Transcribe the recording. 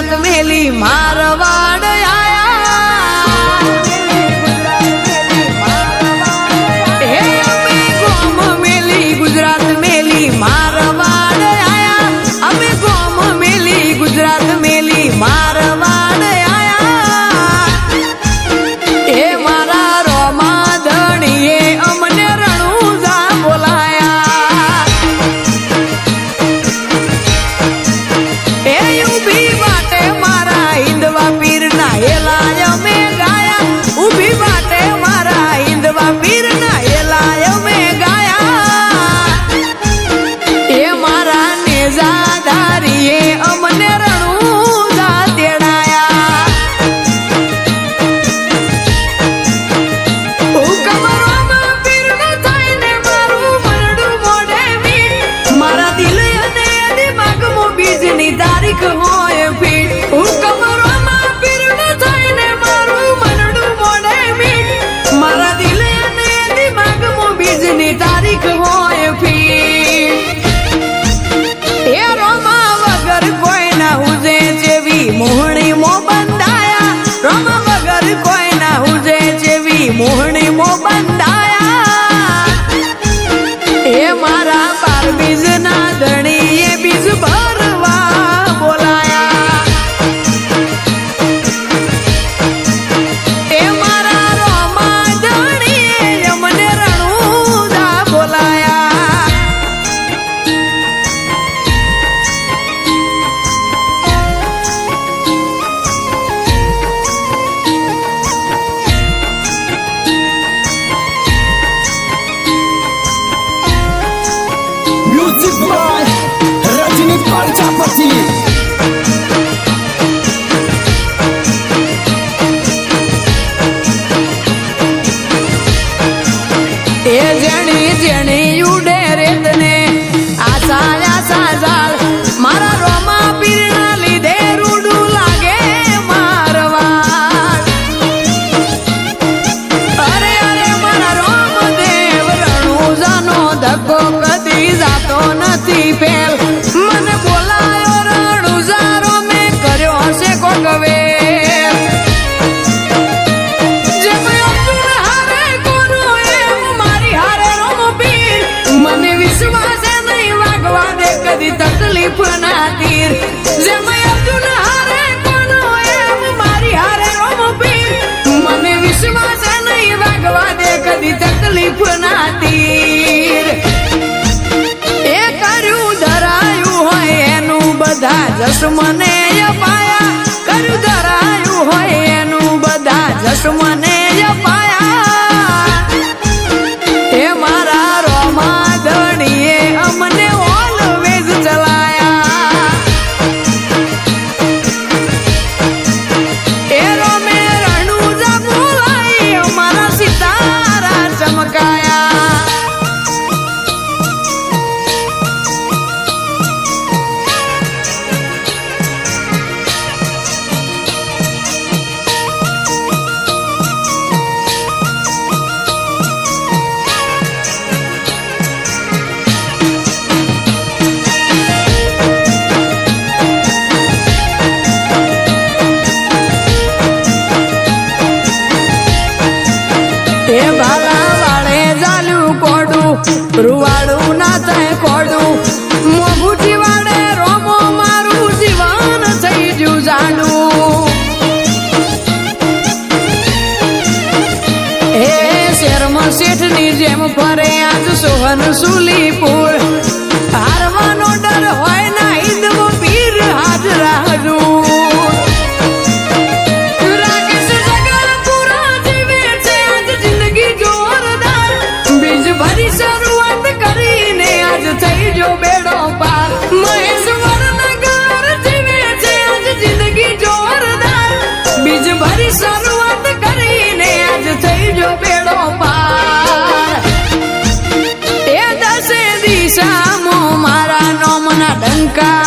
ગુજરાત મેલી મારવાડ આયા હે અમે ગોમ મેલી ગુજરાત મેલી મારવાડ આયા અમે ગોમ મેલી ગુજરાત મેલી મારવાડ આયા હે મારા રોમા ધણીએ અમને રણુજા બોલાયા હે ઉભી વાટે મારા હિંદવા પીરના હેલાય અમે ગાયા ઉભી વાટે મારા હિંદવા પીરના હેલાય અમે ગાયા હે મારા નેજાધારીએ અમને રણુજા તેડાયા હુકમ રોમા પીરનો થઈને મારું મરડું મોઢે મીઠ મારા દિલ અને દિમાગમાં બીજની તારીખ હોય ફીટ હુકમ રોમા પીરનો થઈને મારું મરડું મોઢે મીઠ મારા દિલ અને દિમાગમાં બીજની તારીખ હોય ફીટ હે રોમા વગર કોઈના હુજે જેવી મોહણી મો બંધાયા રોમા વગર કોઈના હુજે જેવી મોહણી મો બંધાયા હે મારા બાર બીજના ધણીએ બીજ ભરવા બોલાયા હે મારા રોમા ધણીએ અમને રણુજા બોલાયા म्यूजिक बाय रजनी प्रजापति એ જણી જણી ઉડે રેતને આશા આશા ઝાડ મારા રોમા પીરના લીધે રૂડું લાગે મારવાડ અરે અરે મારા રોમદેવ રણુજાનો ધક્કો કદી જાતો નથી ફેલ મને બોલાયો રણુજારો મેં કર્યો હશે કોક વેલ જેમ અર્જુન હારે કોનો એમ મારી હારે રોમો પીર મને વિશ્વાસ નહીં વાગવા દે કદી તકલીફ ના તીર જેમ અર્જુન હારે કોનો એમ મારી હારે રોમો પીર મને વિશ્વાસ નહીં વાગવા દે કદી તકલીફ ના તીર એ કર્યું ધરાયું હોય એનું બધા જસ મને અપાયા કર્યું ધરાયું હોય એનું બધા જસ મને અપાયા હે મારા રોમા ધણીએ અમને ઓલવેઝ ચલાયા એ રોમે રણુજા બોલાઈ અમારા સિતારા ચમકાયા એ ભાલા વાળે જાલ્યું કોડું રૂવાડું ના થાય કોડું મોભૂથી વાળે રોમો મારું જીવન થઈ ગયું જાડું હે શેરમાં શેઠની જેમ ફરે આજ સોહન સુલીપુર હારવાનો ડર હોય ના હિંદવો પીર હાજરા હજૂર રાકેશ જગતપુરા જીવે છે આજ જિંદગી જોરદાર બીજ ભરી શરૂઆત કરીને આજ થઈ જો બેડો પાર મહેશ્વર નગર જીવે છે આજ જિંદગી જોરદાર બીજ ભરી શરૂઆત કરીને આજ થઈ જો બેડો પાર એ દસે દિશામાં મારા નોમના ડંકા